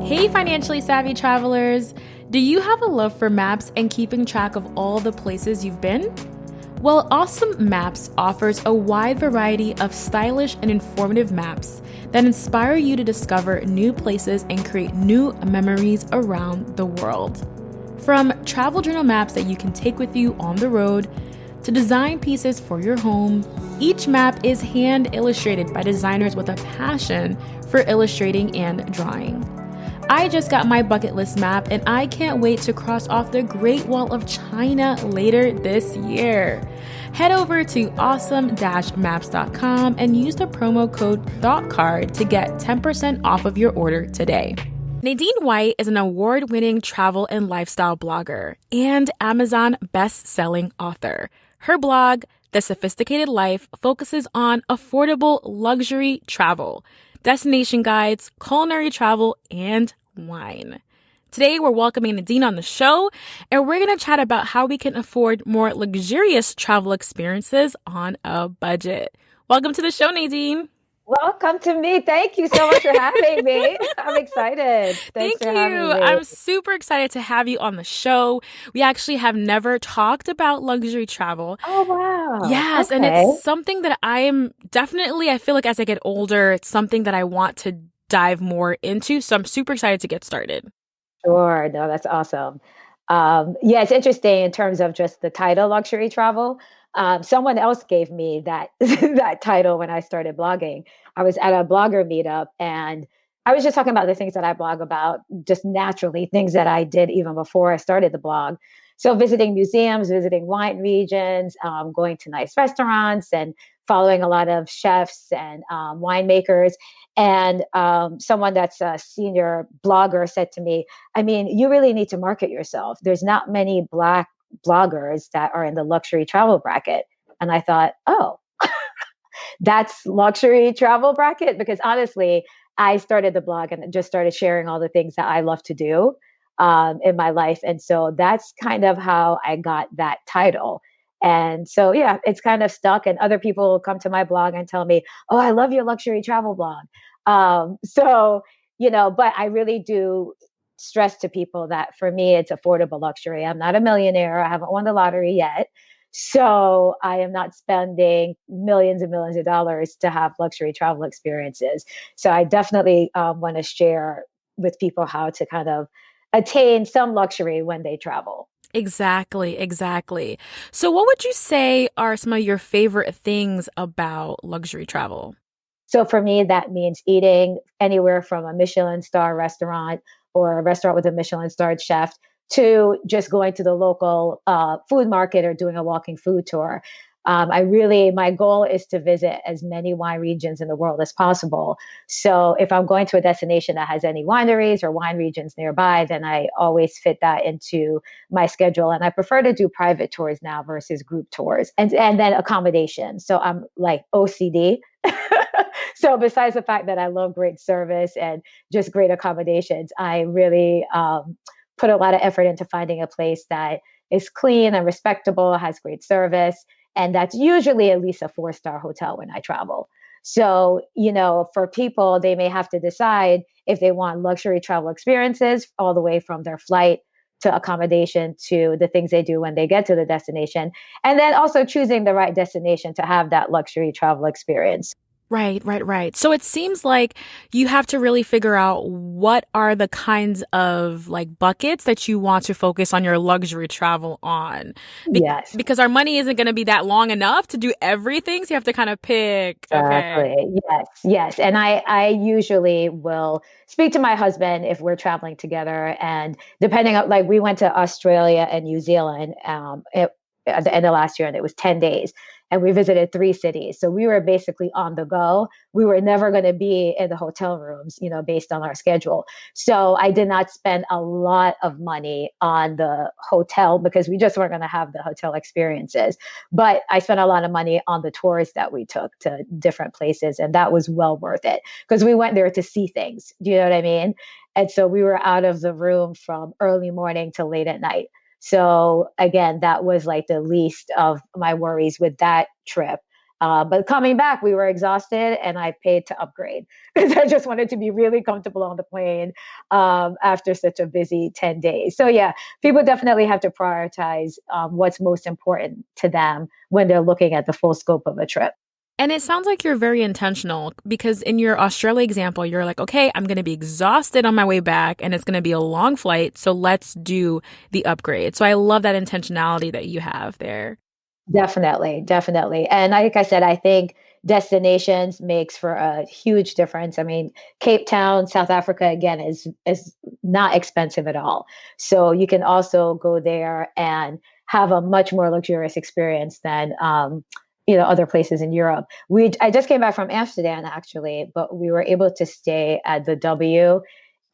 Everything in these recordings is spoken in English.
Hey, financially savvy travelers! Do you have a love for maps and keeping track of all the places you've been? Well, Awesome Maps offers a wide variety of stylish and informative maps that inspire you to discover new places and create new memories around the world. From travel journal maps that you can take with you on the road to design pieces for your home, each map is hand illustrated by designers with a passion for illustrating and drawing. I just got my bucket list map and I can't wait to cross off the Great Wall of China later this year. Head over to awesome-maps.com and use the promo code THOUGHTCARD to get 10% off of your order today. Nadeen White is an award-winning travel and lifestyle blogger and Amazon best-selling author. Her blog, The Sophisticated Life, focuses on affordable luxury travel, destination guides, culinary travel, and wine. Today, we're welcoming Nadeen on the show, and we're going to chat about how we can afford more luxurious travel experiences on a budget. Welcome to the show, Nadeen. Welcome to me. Thank you so much for having me. I'm excited. Thanks for having me. I'm super excited to have you on the show. We actually have never talked about luxury travel. Oh, wow. Yes, Okay. and it's something that I feel like as I get older, it's something that I want to dive more into. So I'm super excited to get started. Sure. No, that's awesome. Yeah, it's interesting in terms of just the title luxury travel. Someone else gave me that that title when I started blogging. I was at a blogger meetup and I was just talking about the things that I blog about, just naturally, things that I did even before I started the blog. So visiting museums, visiting wine regions, going to nice restaurants and following a lot of chefs and winemakers. And someone that's a senior blogger said to me, I mean, you really need to market yourself. There's not many Black bloggers that are in the luxury travel bracket. And I thought, oh, that's luxury travel bracket? Because honestly, I started the blog and just started sharing all the things that I love to do in my life. And so that's kind of how I got that title. And so, yeah, it's kind of stuck. And other people come to my blog and tell me, oh, I love your luxury travel blog. But I really do stress to people that for me, it's affordable luxury. I'm not a millionaire. I haven't won the lottery yet. So I am not spending millions and millions of dollars to have luxury travel experiences. So I definitely want to share with people how to kind of attain some luxury when they travel. Exactly. So what would you say are some of your favorite things about luxury travel? So for me, that means eating anywhere from a Michelin star restaurant or a restaurant with a Michelin starred chef to just going to the local food market or doing a walking food tour. My goal is to visit as many wine regions in the world as possible. So if I'm going to a destination that has any wineries or wine regions nearby, then I always fit that into my schedule. And I prefer to do private tours now versus group tours and then accommodation. So I'm like OCD. So besides the fact that I love great service and just great accommodations, I really put a lot of effort into finding a place that is clean and respectable, has great service, and that's usually at least a 4-star hotel when I travel. So, for people, they may have to decide if they want luxury travel experiences all the way from their flight to accommodation to the things they do when they get to the destination. And then also choosing the right destination to have that luxury travel experience. Right. So it seems like you have to really figure out what are the kinds of like buckets that you want to focus on your luxury travel on. Yes. Because our money isn't going to be that long enough to do everything. So you have to kind of pick. Okay. Exactly. Yes. And I usually will speak to my husband if we're traveling together. And depending on, like, we went to Australia and New Zealand at the end of last year, and it was 10 days. And we visited 3 cities. So we were basically on the go. We were never going to be in the hotel rooms, based on our schedule. So I did not spend a lot of money on the hotel because we just weren't going to have the hotel experiences. But I spent a lot of money on the tours that we took to different places. And that was well worth it because we went there to see things. Do you know what I mean? And so we were out of the room from early morning to late at night. So again, that was like the least of my worries with that trip. But coming back, we were exhausted, and I paid to upgrade because I just wanted to be really comfortable on the plane after such a busy 10 days. So, yeah, people definitely have to prioritize what's most important to them when they're looking at the full scope of a trip. And it sounds like you're very intentional because in your Australia example, you're like, okay, I'm going to be exhausted on my way back and it's going to be a long flight. So let's do the upgrade. So I love that intentionality that you have there. Definitely, definitely. And like I said, I think destinations makes for a huge difference. I mean, Cape Town, South Africa, again, is not expensive at all. So you can also go there and have a much more luxurious experience than other places in Europe. I just came back from Amsterdam actually, but we were able to stay at the W,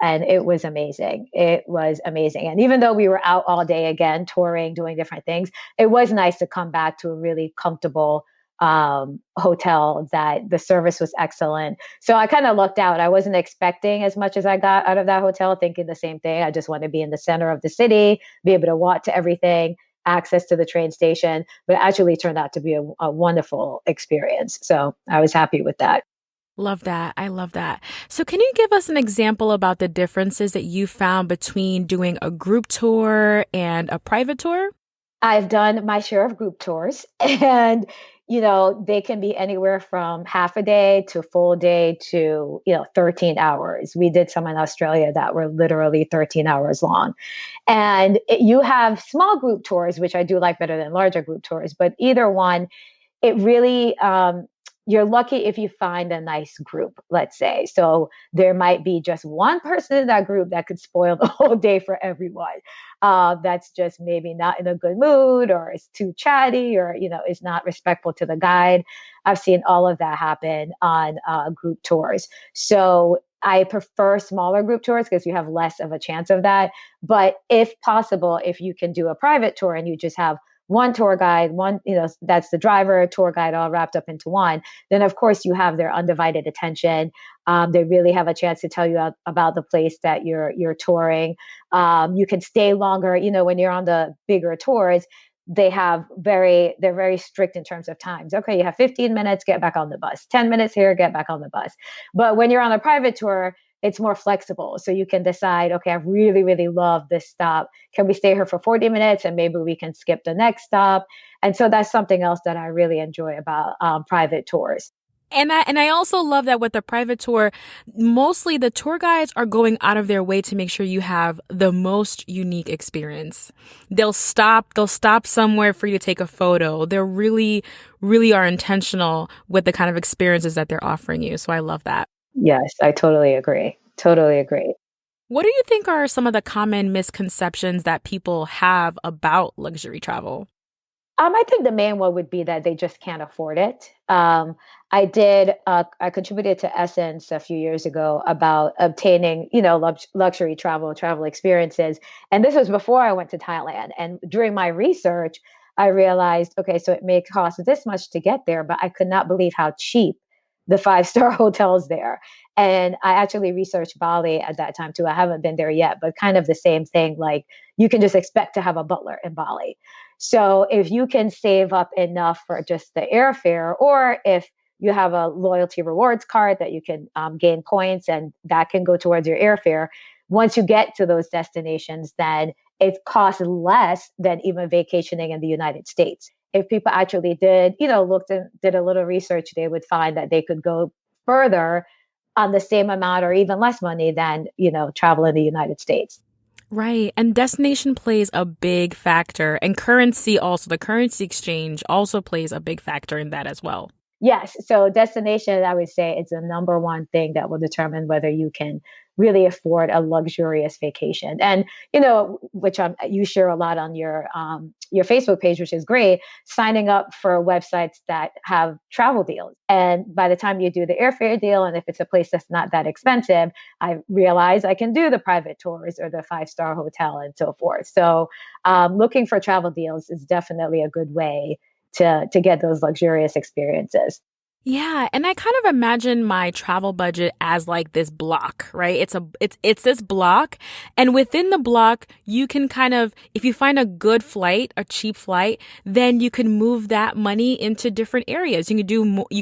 and it was amazing. It was amazing. And even though we were out all day again, touring, doing different things, it was nice to come back to a really comfortable hotel that the service was excellent. So I kind of lucked out. I wasn't expecting as much as I got out of that hotel, thinking the same thing. I just want to be in the center of the city, be able to walk to everything, access to the train station, but it actually turned out to be a wonderful experience. So I was happy with that. Love that. I love that. So, can you give us an example about the differences that you found between doing a group tour and a private tour? I've done my share of group tours, and they can be anywhere from half a day to full day to 13 hours. We did some in Australia that were literally 13 hours long. And you have small group tours, which I do like better than larger group tours, but either one, it really you're lucky if you find a nice group, let's say. So there might be just one person in that group that could spoil the whole day for everyone. That's just maybe not in a good mood, or is too chatty, or is not respectful to the guide. I've seen all of that happen on group tours. So I prefer smaller group tours because you have less of a chance of that. But if possible, if you can do a private tour and you just have one tour guide, that's the driver, tour guide, all wrapped up into one, then of course you have their undivided attention. They really have a chance to tell you about the place that you're touring. You can stay longer. When you're on the bigger tours, they're very strict in terms of times. Okay, you have 15 minutes, get back on the bus. 10 minutes here, get back on the bus. But when you're on a private tour, it's more flexible. So you can decide, okay, I really, really love this stop. Can we stay here for 40 minutes and maybe we can skip the next stop? And so that's something else that I really enjoy about private tours. And I also love that with the private tour, mostly the tour guides are going out of their way to make sure you have the most unique experience. They'll stop somewhere for you to take a photo. They're really, really are intentional with the kind of experiences that they're offering you. So I love that. Yes, I totally agree. Totally agree. What do you think are some of the common misconceptions that people have about luxury travel? I think the main one would be that they just can't afford it. I contributed to Essence a few years ago about obtaining, luxury travel experiences. And this was before I went to Thailand. And during my research, I realized, okay, so it may cost this much to get there, but I could not believe how cheap the five-star hotels there. And I actually researched Bali at that time too. I haven't been there yet, but kind of the same thing. Like you can just expect to have a butler in Bali. So if you can save up enough for just the airfare, or if you have a loyalty rewards card that you can gain points and that can go towards your airfare, once you get to those destinations, then it costs less than even vacationing in the United States. If people actually did, looked and did a little research, they would find that they could go further on the same amount or even less money than, travel in the United States. Right. And destination plays a big factor. And currency also, the currency exchange also plays a big factor in that as well. Yes. So destination, I would say it's the number one thing that will determine whether you can really afford a luxurious vacation. And, which you share a lot on your Facebook page, which is great, signing up for websites that have travel deals. And by the time you do the airfare deal, and if it's a place that's not that expensive, I realize I can do the private tours or the five-star hotel and so forth. So looking for travel deals is definitely a good way to get those luxurious experiences. Yeah, and I kind of imagine my travel budget as like this block, right? It's this block, and within the block, you can kind of, if you find a good flight, a cheap flight, then you can move that money into different areas. You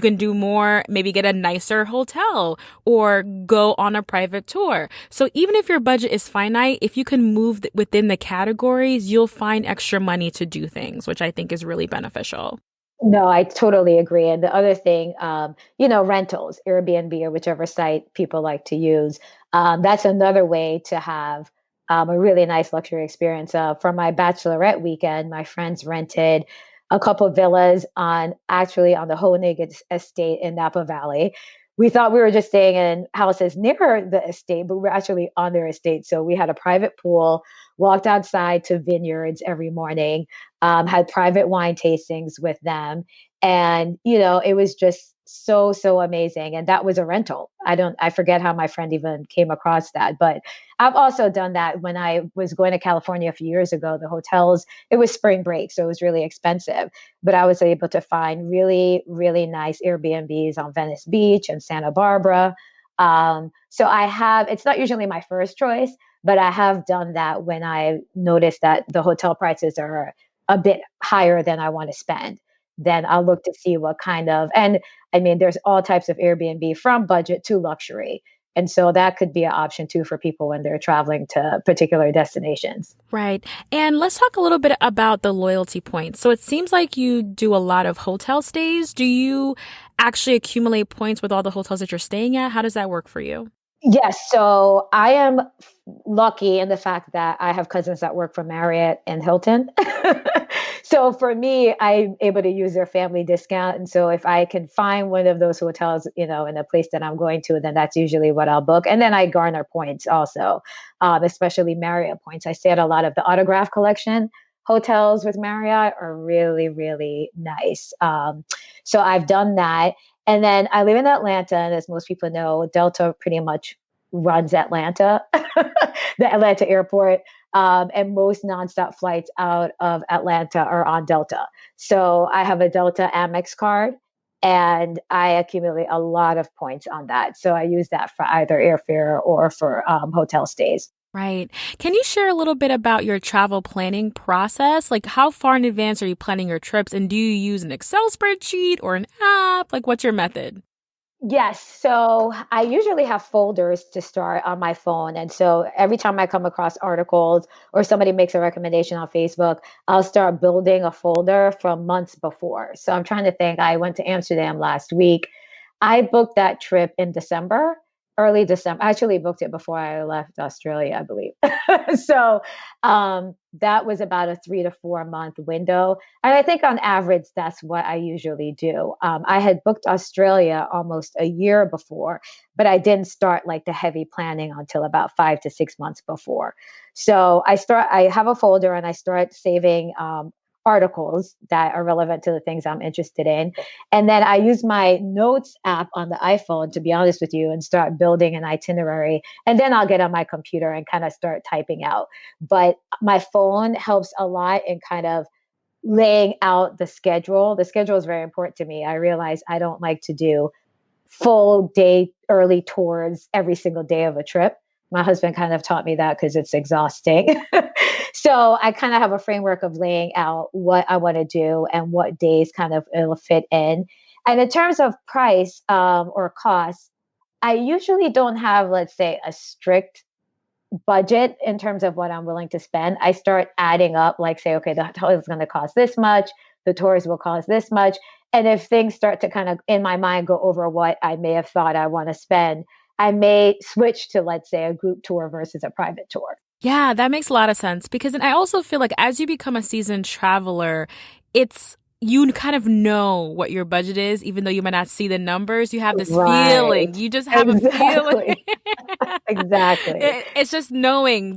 can do more, maybe get a nicer hotel or go on a private tour. So even if your budget is finite, if you can move within the categories, you'll find extra money to do things, which I think is really beneficial. No, I totally agree. And the other thing, rentals, Airbnb or whichever site people like to use, that's another way to have a really nice luxury experience. For my bachelorette weekend, my friends rented a couple of villas on the Honig estate in Napa Valley. We thought we were just staying in houses near the estate, but we're actually on their estate. So we had a private pool, walked outside to vineyards every morning, had private wine tastings with them. And, it was just so, so amazing. And that was a rental. I forget how my friend even came across that. But I've also done that when I was going to California a few years ago. The hotels, it was spring break, so it was really expensive. But I was able to find really, really nice Airbnbs on Venice Beach and Santa Barbara. So it's not usually my first choice, but I have done that when I noticed that the hotel prices are a bit higher than I want to spend. Then I'll look to see what kind of, and I mean, there's all types of Airbnb from budget to luxury. And so that could be an option too for people when they're traveling to particular destinations. Right. And let's talk a little bit about the loyalty points. So it seems like you do a lot of hotel stays. Do you actually accumulate points with all the hotels that you're staying at? How does that work for you? Yes, so I am lucky in the fact that I have cousins that work for Marriott and Hilton. So for me, I'm able to use their family discount. And so if I can find one of those hotels, in a place that I'm going to, then that's usually what I'll book. And then I garner points also, especially Marriott points. I stay at a lot of the Autograph Collection hotels with Marriott are really, really nice. So I've done that. And then I live in Atlanta, and as most people know, Delta pretty much runs Atlanta, the Atlanta airport, and most nonstop flights out of Atlanta are on Delta. So I have a Delta Amex card, and I accumulate a lot of points on that. So I use that for either airfare or for hotel stays. Right. Can you share a little bit about your travel planning process? Like, how far in advance are you planning your trips? And do you use an Excel spreadsheet or an app? Like, what's your method? Yes. So I usually have folders to start on my phone. And so every time I come across articles or somebody makes a recommendation on Facebook, I'll start building a folder from months before. So I'm trying to think. I went to Amsterdam last week. I booked that trip in December, early December. I actually booked it before I left Australia, I believe. So that was about a 3 to 4 month window. And I think on average, that's what I usually do. I had booked Australia almost a year before, but I didn't start like the heavy planning until about 5 to 6 months before. So I have a folder and I start saving articles that are relevant to the things I'm interested in. And then I use my notes app on the iPhone, to be honest with you, and start building an itinerary. And then I'll get on my computer and kind of start typing out. But my phone helps a lot in kind of laying out the schedule. The schedule is very important to me. I realize I don't like to do full day early tours every single day of a trip. My husband kind of taught me that because it's exhausting. So I kind of have a framework of laying out what I want to do and what days kind of it'll fit in. And in terms of price or cost, I usually don't have, let's say, a strict budget in terms of what I'm willing to spend. I start adding up, like say, okay, the hotel is going to cost this much, the tours will cost this much. And if things start to kind of in my mind go over what I may have thought I want to spend, I may switch to, let's say, a group tour versus a private tour. Yeah, that makes a lot of sense because then I also feel like as you become a seasoned traveler, it's you kind of know what your budget is, even though you might not see the numbers. You have this Right. feeling. You just have a feeling. Exactly. Exactly. It's just knowing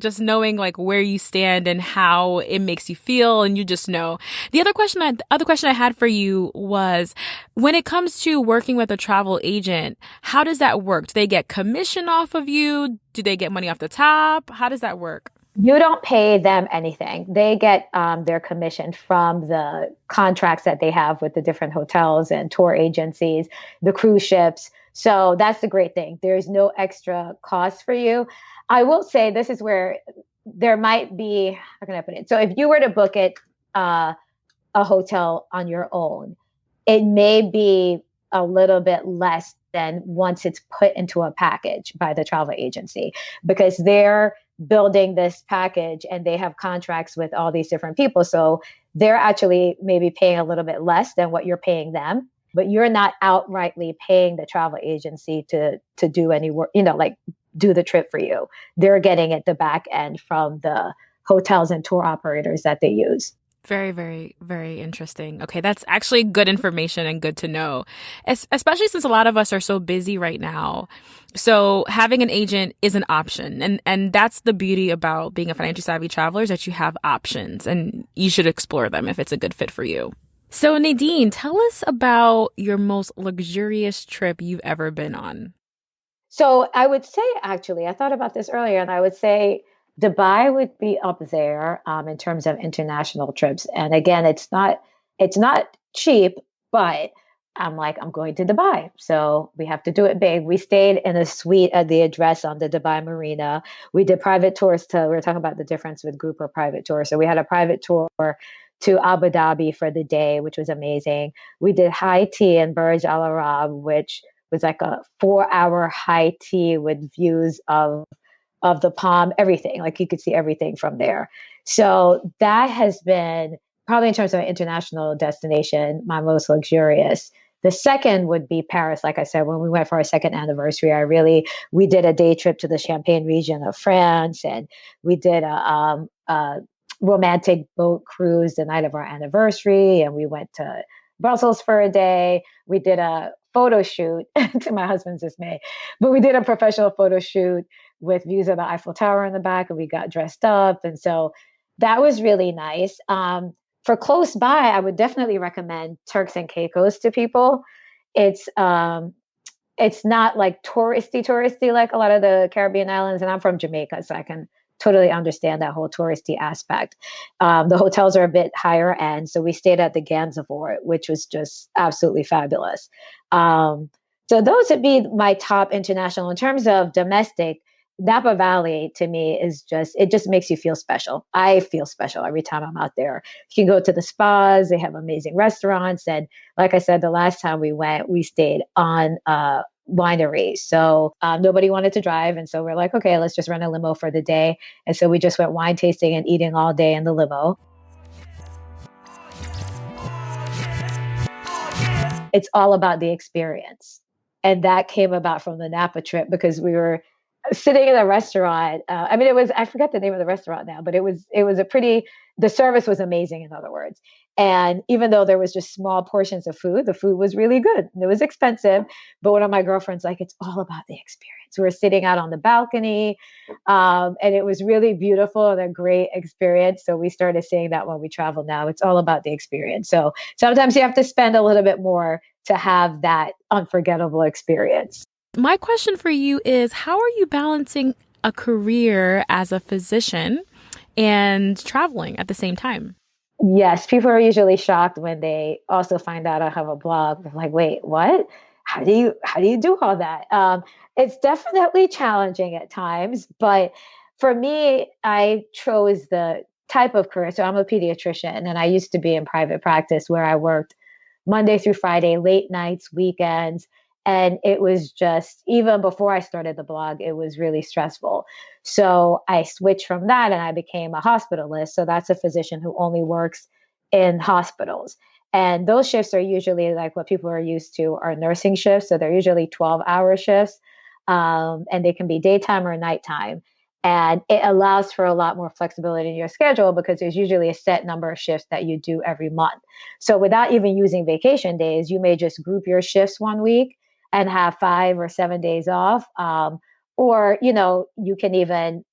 like where you stand and how it makes you feel, and you just know. The other question I had for you was, when it comes to working with a travel agent, how does that work? Do they get commission off of you? Do they get money off the top? How does that work? You don't pay them anything. They get their commission from the contracts that they have with the different hotels and tour agencies, the cruise ships. So that's the great thing. There's no extra cost for you. I will say this is where there might be, how can I put it? So if you were to book it, uh, a hotel on your own, it may be a little bit less than once it's put into a package by the travel agency because they're building this package and they have contracts with all these different people. So they're actually maybe paying a little bit less than what you're paying them, but you're not outrightly paying the travel agency to do any work, like do the trip for you. They're getting it the back end from the hotels and tour operators that they use. Very, very, very interesting. Okay, that's actually good information and good to know, especially since a lot of us are so busy right now. So having an agent is an option, and that's the beauty about being a financially savvy traveler is that you have options, and you should explore them if it's a good fit for you. So Nadeen, tell us about your most luxurious trip you've ever been on. So I would say, actually, I thought about this earlier, and I would say Dubai would be up there in terms of international trips. And again, it's not cheap, but I'm like, I'm going to Dubai, so we have to do it big. We stayed in a suite at the address on the Dubai Marina. We did private tours to. We were talking about the difference with group or private tour. So we had a private tour to Abu Dhabi for the day, which was amazing. We did high tea in Burj Al Arab, which was like a 4 hour high tea with views of the palm, everything. Like you could see everything from there. So that has been probably in terms of an international destination, my most luxurious. The second would be Paris. Like I said, when we went for our second anniversary, we did a day trip to the Champagne region of France, and we did a romantic boat cruise the night of our anniversary, and we went to Brussels for a day. We did a photo shoot to my husband's dismay, but we did a professional photo shoot with views of the Eiffel Tower in the back, and we got dressed up. And so that was really nice. For close by, I would definitely recommend Turks and Caicos to people. It's it's not like touristy like a lot of the Caribbean islands. And I'm from Jamaica, so I can totally understand that whole touristy aspect. The hotels are a bit higher end, so we stayed at the Gansevoort, which was just absolutely fabulous. Um, so those would be my top international. In terms of domestic, Napa Valley to me is just, it just makes you feel special. I feel special every time I'm out there. You can go to the spas, they have amazing restaurants. And like I said, the last time we went, we stayed on winery. So nobody wanted to drive. And so we're like, okay, let's just rent a limo for the day. And so we just went wine tasting and eating all day in the limo. It's all about the experience. And that came about from the Napa trip because we were sitting in a restaurant. I mean, it was, I forget the name of the restaurant now, but it was a pretty, the service was amazing, in other words. And even though there was just small portions of food, the food was really good. It was expensive, but one of my girlfriends like, it's all about the experience. We were sitting out on the balcony, and it was really beautiful and a great experience. So we started saying that when we travel now, it's all about the experience. So sometimes you have to spend a little bit more to have that unforgettable experience. My question for you is, how are you balancing a career as a physician and traveling at the same time? Yes, people are usually shocked when they also find out I have a blog. They're like, "Wait, what? How do you do all that?" It's definitely challenging at times, but for me, I chose the type of career. So I'm a pediatrician, and I used to be in private practice where I worked Monday through Friday, late nights, weekends. And it was just, even before I started the blog, it was really stressful. So I switched from that and I became a hospitalist. So that's a physician who only works in hospitals. And those shifts are usually like what people are used to are nursing shifts. So they're usually 12-hour shifts, and they can be daytime or nighttime. And it allows for a lot more flexibility in your schedule because there's usually a set number of shifts that you do every month. So without even using vacation days, you may just group your shifts one week and have 5 or 7 days off. Or, you can even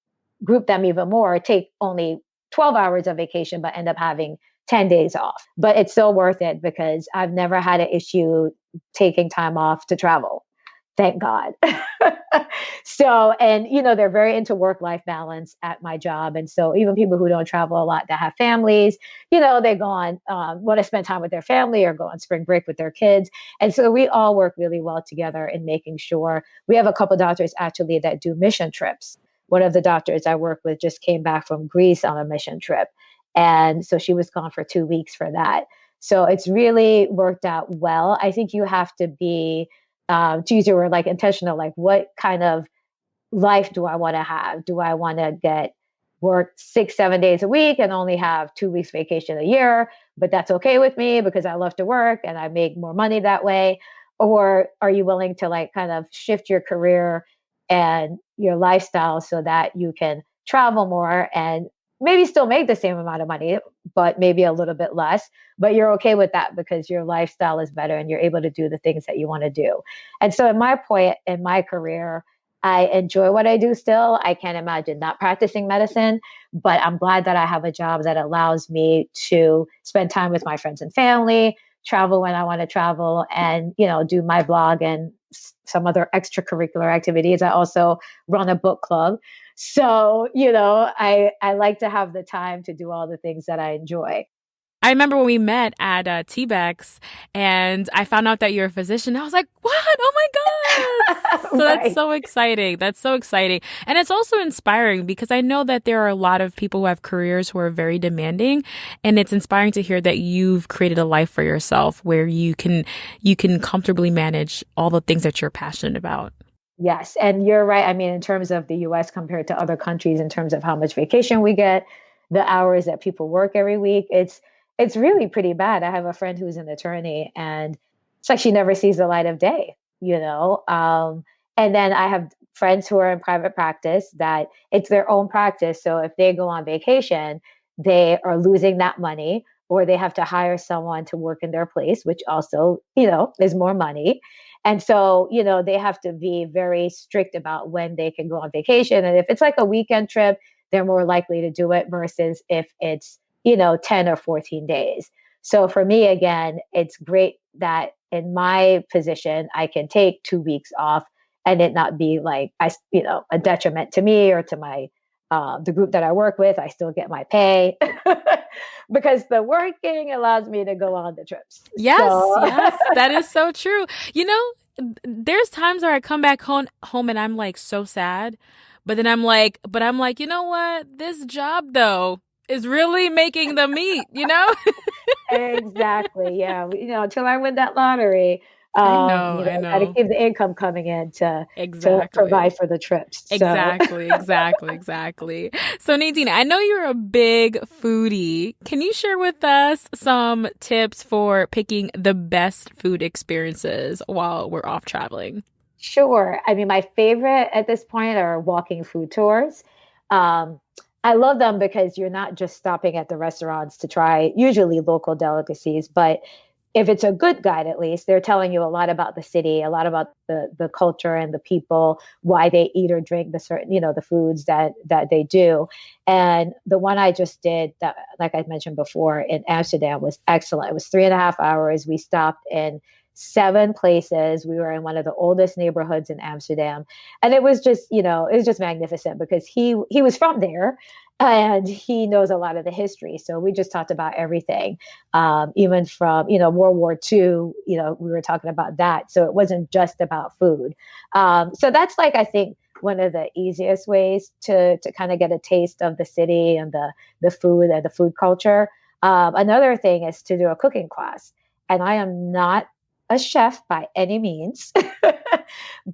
group them even more, take only 12 hours of vacation, but end up having 10 days off. But it's still worth it because I've never had an issue taking time off to travel. thank God. So, and they're very into work-life balance at my job. And so even people who don't travel a lot that have families, they go on, want to spend time with their family or go on spring break with their kids. And so we all work really well together in making sure we have a couple doctors actually that do mission trips. One of the doctors I work with just came back from Greece on a mission trip. And so she was gone for 2 weeks for that. So it's really worked out well. I think you have to be, to use your word, like intentional, like what kind of life do I want to have? Do I want to get work 6, 7 days a week and only have 2 weeks vacation a year? But that's okay with me because I love to work and I make more money that way. Or are you willing to like kind of shift your career and your lifestyle so that you can travel more and maybe still make the same amount of money, but maybe a little bit less, but you're okay with that because your lifestyle is better and you're able to do the things that you want to do. And so at my point in my career, I enjoy what I do still. I can't imagine not practicing medicine, but I'm glad that I have a job that allows me to spend time with my friends and family, travel when I want to travel, and, do my blog and some other extracurricular activities. I also run a book club. So, I like to have the time to do all the things that I enjoy. I remember when we met at T-Bex and I found out that you're a physician. I was like, what? Oh my God. So that's Right. so exciting. That's so exciting. And it's also inspiring because I know that there are a lot of people who have careers who are very demanding. And it's inspiring to hear that you've created a life for yourself where you can comfortably manage all the things that you're passionate about. Yes. And you're right. I mean, in terms of the US compared to other countries, in terms of how much vacation we get, the hours that people work every week, it's really pretty bad. I have a friend who's an attorney and it's like she never sees the light of day, you know? And then I have friends who are in private practice that it's their own practice. So if they go on vacation, they are losing that money or they have to hire someone to work in their place, which also, is more money. And so, they have to be very strict about when they can go on vacation. And if it's like a weekend trip, they're more likely to do it versus if it's, 10 or 14 days. So for me, again, it's great that in my position, I can take 2 weeks off and it not be like, a detriment to me or to my, the group that I work with. I still get my pay because the working allows me to go on the trips. Yes, So yes, that is so true. There's times where I come back home and I'm like so sad, but I'm like, you know what? This job though is really making the meat, you know? exactly. Yeah. Until I win that lottery, I know, I got to know. keep the income coming in to Exactly. provide for the trips. So Exactly, exactly, exactly. So Nadine, I know you're a big foodie. Can you share with us some tips for picking the best food experiences while we're off traveling? sure. I mean, my favorite at this point are walking food tours. Um, I love them because you're not just stopping at the restaurants to try usually local delicacies, but if it's a good guide, at least they're telling you a lot about the city, a lot about the culture and the people, why they eat or drink the certain, the foods that they do. And the one I just did that, like I mentioned before, in Amsterdam was excellent. It was 3.5 hours. We stopped in 7 places. We were in one of the oldest neighborhoods in Amsterdam, and it was just, it was just magnificent because he was from there, and he knows a lot of the history. So we just talked about everything, even from World War II. We were talking about that, so it wasn't just about food. So that's like I think one of the easiest ways to kind of get a taste of the city and the food and the food culture. Another thing is to do a cooking class, and I am not a chef by any means,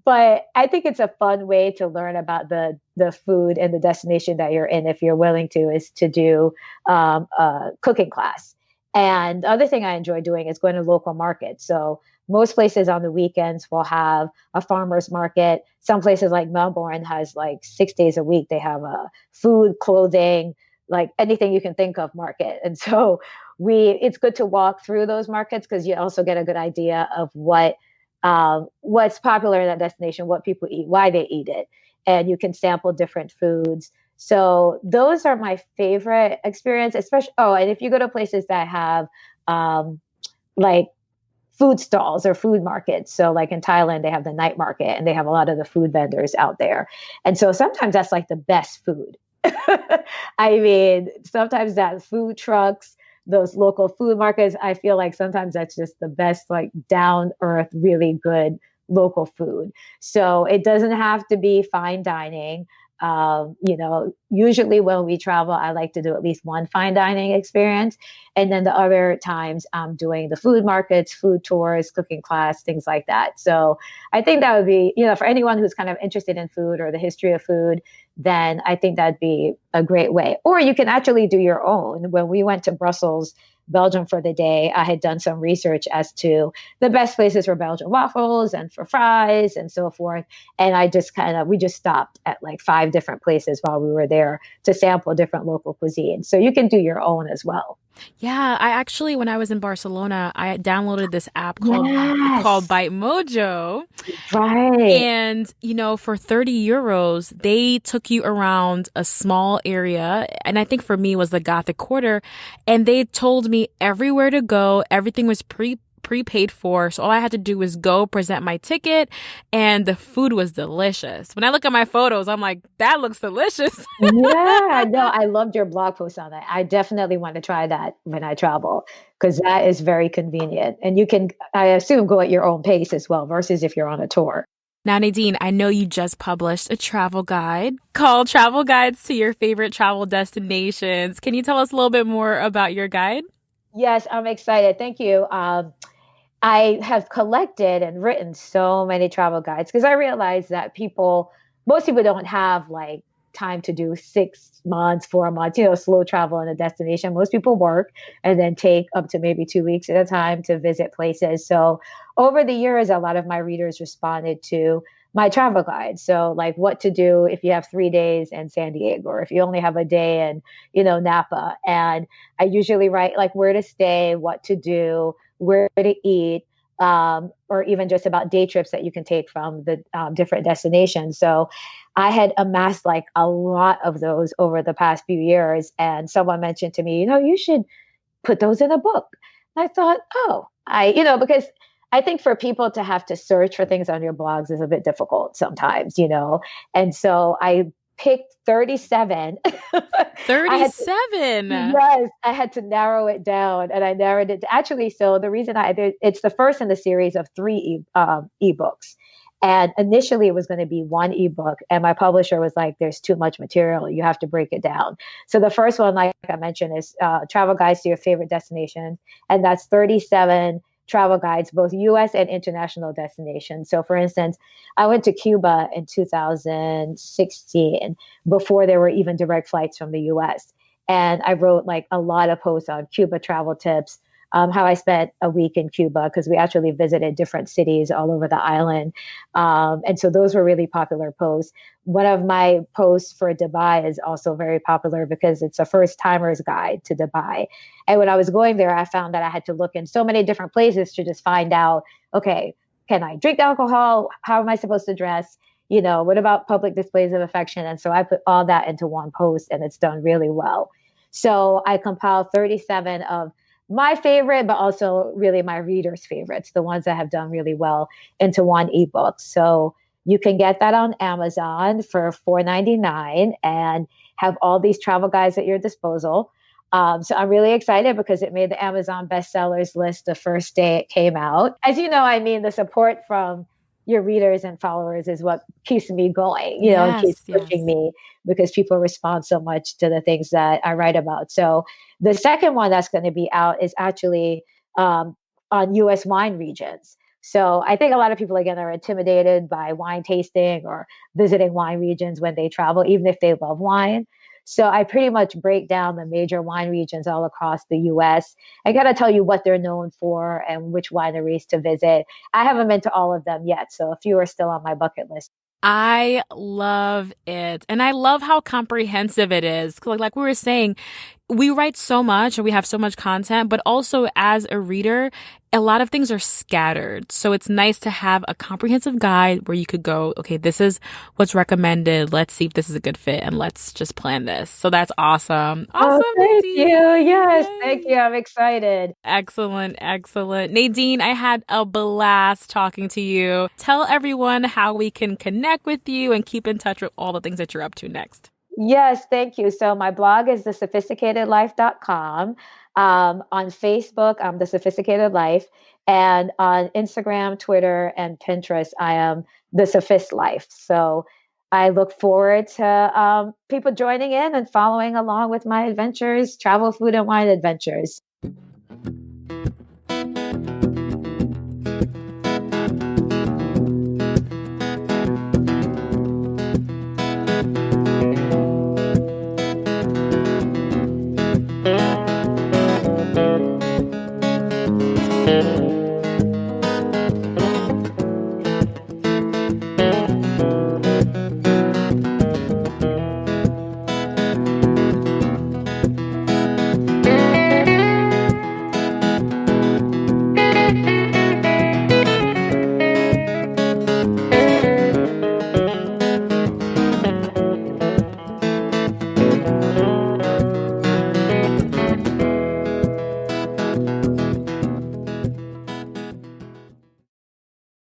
but I think it's a fun way to learn about the food and the destination that you're in if you're willing to is to do a cooking class. And the other thing I enjoy doing is going to local markets. So most places on the weekends will have a farmer's market. Some places like Melbourne has like 6 days a week. They have a food, clothing, like anything you can think of market. And so it's good to walk through those markets because you also get a good idea of what's popular in that destination, what people eat, why they eat it, and you can sample different foods. So those are my favorite experience, especially. Oh, and if you go to places that have like food stalls or food markets. So like in Thailand, they have the night market and they have a lot of the food vendors out there. And so sometimes that's like the best food. I mean, sometimes that food trucks, those local food markets, I feel like sometimes that's just the best, like down earth, really good local food. So it doesn't have to be fine dining. Usually when we travel, I like to do at least one fine dining experience. And then the other times I'm doing the food markets, food tours, cooking class, things like that. So I think that would be, for anyone who's kind of interested in food or the history of food, then I think that'd be a great way. Or you can actually do your own. When we went to Brussels, Belgium for the day, I had done some research as to the best places for Belgian waffles and for fries and so forth. And we just stopped at like 5 different places while we were there to sample different local cuisines. So you can do your own as well. Yeah, I actually, when I was in Barcelona, I downloaded this app called Yes, Byte Mojo. right. And, for 30 euros, they took you around a small area. And I think for me it was the Gothic Quarter. And they told me everywhere to go. Everything was prepaid for. So all I had to do was go present my ticket and the food was delicious. When I look at my photos, I'm like, that looks delicious. Yeah, no, I loved your blog post on that. I definitely want to try that when I travel because that is very convenient. And you can, I assume, go at your own pace as well versus if you're on a tour. Now, Nadine, I know you just published a travel guide called Travel Guides to Your Favorite Travel Destinations. Can you tell us a little bit more about your guide? Yes, I'm excited. Thank you. I have collected and written so many travel guides because I realize that most people don't have like time to do 6 months, 4 months, slow travel in a destination. Most people work and then take up to maybe 2 weeks at a time to visit places. So over the years, a lot of my readers responded to my travel guide. So like what to do if you have 3 days in San Diego, or if you only have a day in, Napa. And I usually write like where to stay, what to do, where to eat, or even just about day trips that you can take from the different destinations. So I had amassed like a lot of those over the past few years. And someone mentioned to me, you should put those in a book. I thought, because I think for people to have to search for things on your blogs is a bit difficult sometimes. And so I picked 37. I had 37. Yes, I had to narrow it down, and I narrowed it actually. So the reason it's the first in the series of 3 ebooks, and initially it was going to be one ebook, and my publisher was like, "There's too much material. You have to break it down." So the first one, like I mentioned, is Travel Guides to Your Favorite Destinations, and that's 37 travel guides, both U.S. and international destinations. So, for instance, I went to Cuba in 2016 before there were even direct flights from the U.S. And I wrote like a lot of posts on Cuba travel tips, how I spent a week in Cuba because we actually visited different cities all over the island. And so those were really popular posts. One of my posts for Dubai is also very popular because it's a first timer's guide to Dubai. And when I was going there, I found that I had to look in so many different places to just find out, okay, can I drink alcohol? How am I supposed to dress? What about public displays of affection? And so I put all that into one post and it's done really well. So I compiled 37 of my favorite, but also really my readers' favorites, the ones that have done really well into one ebook. So you can get that on Amazon for $4.99 and have all these travel guides at your disposal. So I'm really excited because it made the Amazon bestsellers list the first day it came out. As you know, I mean, the support from your readers and followers is what keeps me going, and keeps Yes, pushing yes. me because people respond so much to the things that I write about. So the second one that's going to be out is actually on US wine regions. So I think a lot of people, again, are intimidated by wine tasting or visiting wine regions when they travel, even if they love wine. So I pretty much break down the major wine regions all across the US. I got to tell you what they're known for and which wineries to visit. I haven't been to all of them yet, so a few are still on my bucket list. I love it. And I love how comprehensive it is. Like we were saying, we write so much and we have so much content, but also as a reader, a lot of things are scattered. So it's nice to have a comprehensive guide where you could go, okay, this is what's recommended. Let's see if this is a good fit and let's just plan this. So that's awesome. Oh, Awesome, thank you. Nadine. Yes, thank Yay. you. I'm excited. Excellent, excellent. Nadine, I had a blast talking to you. Tell everyone how we can connect with you and keep in touch with all the things that you're up to next. Yes, thank you. So my blog is thesophisticatedlife.com. On Facebook, I'm The Sophisticated Life. And on Instagram, Twitter, and Pinterest, I am The Sophist Life. So I look forward to people joining in and following along with my adventures, travel, food, and wine adventures.